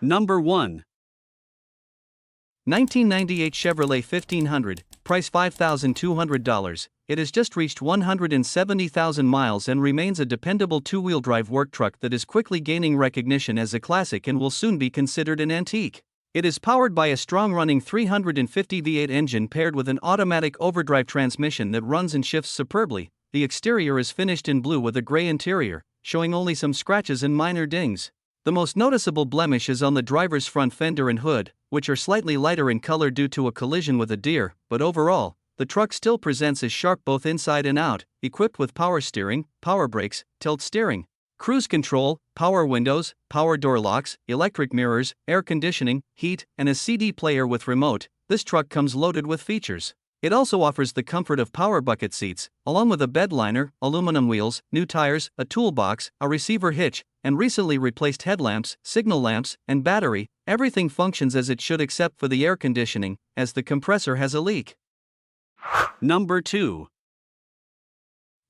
Number 1. 1998 Chevrolet 1500, price $5,200. It has just reached 170,000 miles and remains a dependable two-wheel drive work truck that is quickly gaining recognition as a classic and will soon be considered an antique. It is powered by a strong-running 350 V8 engine paired with an automatic overdrive transmission that runs and shifts superbly. The exterior is finished in blue with a gray interior, showing only some scratches and minor dings. The most noticeable blemish is on the driver's front fender and hood, which are slightly lighter in color due to a collision with a deer, but overall, the truck still presents as sharp both inside and out, equipped with power steering, power brakes, tilt steering, cruise control, power windows, power door locks, electric mirrors, air conditioning, heat, and a CD player with remote. This truck comes loaded with features. It also offers the comfort of power bucket seats, along with a bed liner, aluminum wheels, new tires, a toolbox, a receiver hitch, and recently replaced headlamps, signal lamps, and battery. Everything functions as it should except for the air conditioning, as the compressor has a leak. Number 2.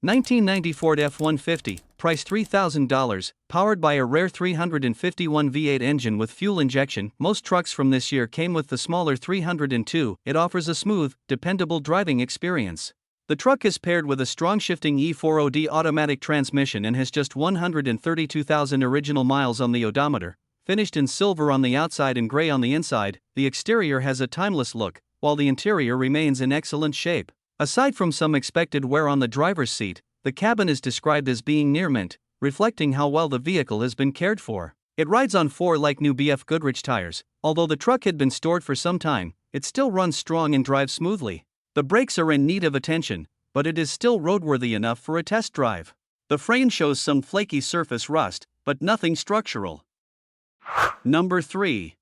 1990 Ford F150, price $3,000, powered by a rare 351 V8 engine with fuel injection. Most trucks from this year came with the smaller 302. It offers a smooth, dependable driving experience. The truck is paired with a strong shifting E4OD automatic transmission and has just 132,000 original miles on the odometer. Finished in silver on the outside and gray on the inside, the exterior has a timeless look, while the interior remains in excellent shape. Aside from some expected wear on the driver's seat, the cabin is described as being near mint, reflecting how well the vehicle has been cared for. It rides on 4 like-new BF Goodrich tires. Although the truck had been stored for some time, it still runs strong and drives smoothly. The brakes are in need of attention, but it is still roadworthy enough for a test drive. The frame shows some flaky surface rust, but nothing structural. Number 3.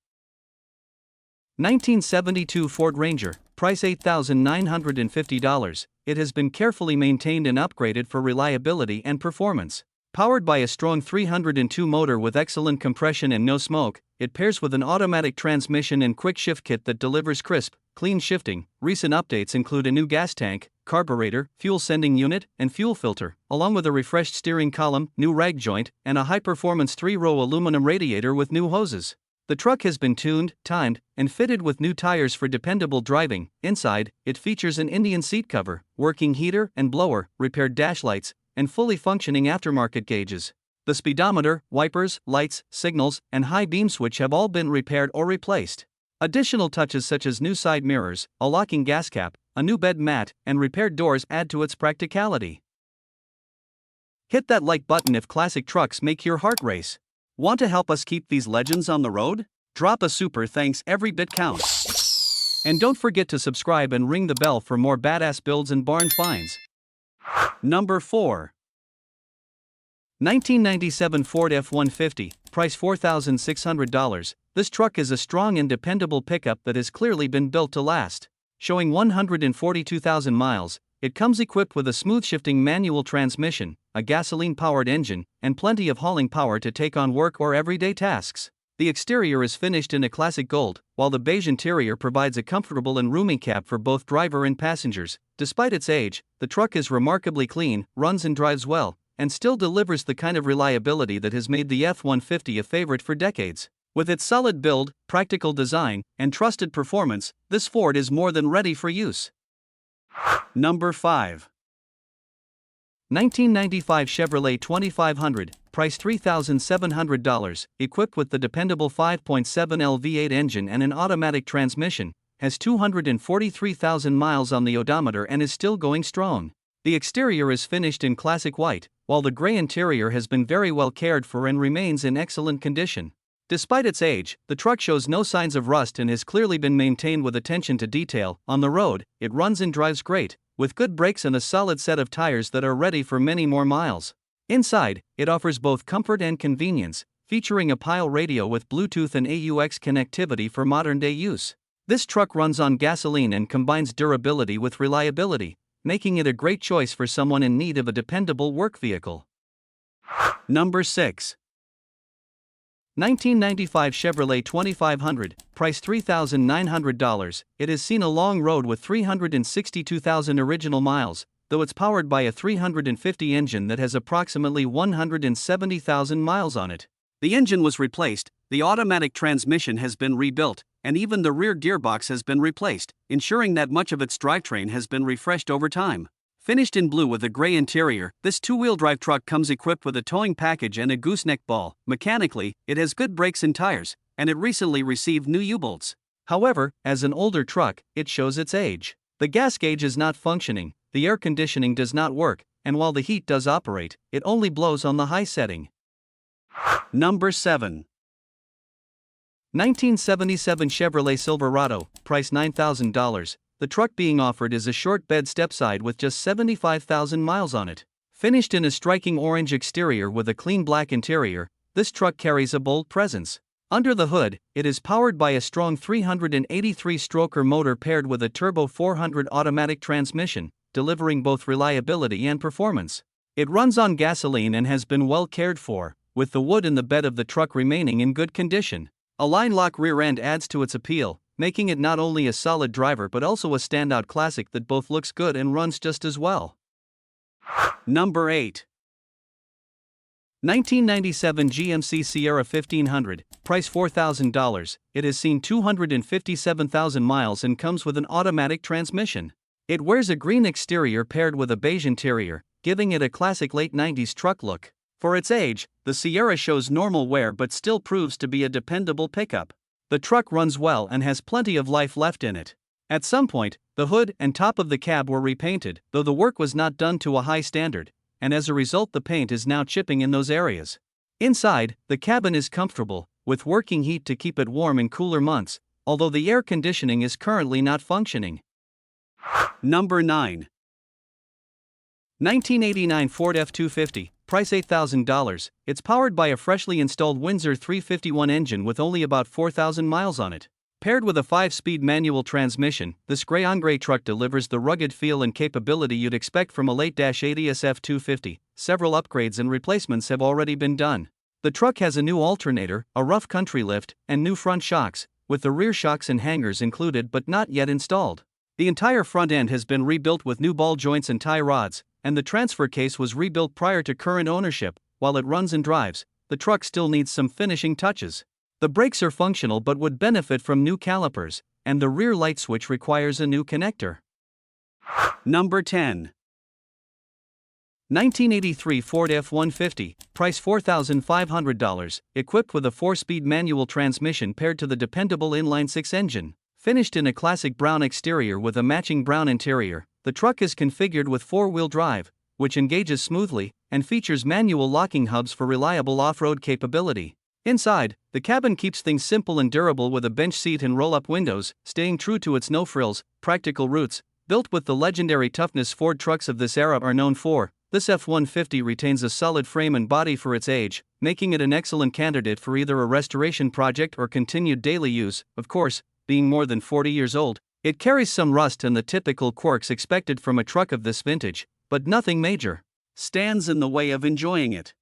1972 Ford Ranger, price $8,950. It has been carefully maintained and upgraded for reliability and performance. Powered by a strong 302 motor with excellent compression and no smoke, it pairs with an automatic transmission and quick shift kit that delivers crisp, clean shifting. Recent updates include a new gas tank, carburetor, fuel sending unit, and fuel filter, along with a refreshed steering column, new rag joint, and a high-performance 3-row aluminum radiator with new hoses. The truck has been tuned, timed, and fitted with new tires for dependable driving. Inside, it features an Indian seat cover, working heater and blower, repaired dash lights, and fully functioning aftermarket gauges. The speedometer, wipers, lights, signals, and high beam switch have all been repaired or replaced. Additional touches such as new side mirrors, a locking gas cap, a new bed mat, and repaired doors add to its practicality. Hit that like button if classic trucks make your heart race. Want to help us keep these legends on the road? Drop a super thanks, every bit counts. And don't forget to subscribe and ring the bell for more badass builds and barn finds. Number 4. 1997 Ford F150, price $4,600. This truck is a strong and dependable pickup that has clearly been built to last. Showing 142,000 miles, it comes equipped with a smooth-shifting manual transmission, a gasoline-powered engine, and plenty of hauling power to take on work or everyday tasks. The exterior is finished in a classic gold, while the beige interior provides a comfortable and roomy cab for both driver and passengers. Despite its age, the truck is remarkably clean, runs and drives well, and still delivers the kind of reliability that has made the F-150 a favorite for decades. With its solid build, practical design, and trusted performance, this Ford is more than ready for use. Number 5. 1995 Chevrolet 2500, price $3,700, equipped with the dependable 5.7L V8 engine and an automatic transmission, has 243,000 miles on the odometer and is still going strong. The exterior is finished in classic white, while the gray interior has been very well cared for and remains in excellent condition. Despite its age, the truck shows no signs of rust and has clearly been maintained with attention to detail. On the road, it runs and drives great, with good brakes and a solid set of tires that are ready for many more miles. Inside, it offers both comfort and convenience, featuring a pile radio with Bluetooth and AUX connectivity for modern-day use. This truck runs on gasoline and combines durability with reliability, making it a great choice for someone in need of a dependable work vehicle. Number 6. 1995 Chevrolet 2500, price $3,900. It has seen a long road with 362,000 original miles, though it's powered by a 350 engine that has approximately 170,000 miles on it. The engine was replaced, The automatic transmission has been rebuilt, and even the rear gearbox has been replaced, ensuring that much of its drivetrain has been refreshed over time. Finished in blue with a gray interior, this two-wheel drive truck comes equipped with a towing package and a gooseneck ball. Mechanically, it has good brakes and tires, and it recently received new U-bolts. However, as an older truck, it shows its age. The gas gauge is not functioning, the air conditioning does not work, and while the heat does operate, it only blows on the high setting. Number 7. 1977 Chevrolet Silverado, price $9,000. The truck being offered is a short bed stepside with just 75,000 miles on it. Finished in a striking orange exterior with a clean black interior, this truck carries a bold presence. Under the hood, it is powered by a strong 383-stroker motor paired with a turbo 400 automatic transmission, delivering both reliability and performance. It runs on gasoline and has been well cared for, with the wood in the bed of the truck remaining in good condition. A line lock rear end adds to its appeal, making it not only a solid driver but also a standout classic that both looks good and runs just as well. Number 8. 1997 GMC Sierra 1500, price $4,000. It has seen 257,000 miles and comes with an automatic transmission. It wears a green exterior paired with a beige interior, giving it a classic late 90s truck look. For its age, the Sierra shows normal wear but still proves to be a dependable pickup. The truck runs well and has plenty of life left in it. At some point, the hood and top of the cab were repainted, though the work was not done to a high standard, and as a result the paint is now chipping in those areas. Inside, the cabin is comfortable, with working heat to keep it warm in cooler months, although the air conditioning is currently not functioning. Number 9. 1989 Ford F250, price $8,000. It's powered by a freshly installed Windsor 351 engine with only about 4,000 miles on it. Paired with a 5-speed manual transmission, this gray-on-gray truck delivers the rugged feel and capability you'd expect from a late-80s F250. Several upgrades and replacements have already been done. The truck has a new alternator, a rough country lift, and new front shocks, with the rear shocks and hangers included but not yet installed. The entire front end has been rebuilt with new ball joints and tie rods, and the transfer case was rebuilt prior to current ownership. While it runs and drives, the truck still needs some finishing touches. The brakes are functional but would benefit from new calipers, and the rear light switch requires a new connector. Number 10. 1983 Ford F150, price $4,500, equipped with a 4-speed manual transmission paired to the dependable inline-6 engine. Finished in a classic brown exterior with a matching brown interior, the truck is configured with 4-wheel drive, which engages smoothly, and features manual locking hubs for reliable off-road capability. Inside, the cabin keeps things simple and durable with a bench seat and roll-up windows, staying true to its no-frills, practical roots. Built with the legendary toughness Ford trucks of this era are known for, this F-150 retains a solid frame and body for its age, making it an excellent candidate for either a restoration project or continued daily use. Of course, being more than 40 years old, it carries some rust and the typical quirks expected from a truck of this vintage, but nothing major stands in the way of enjoying it.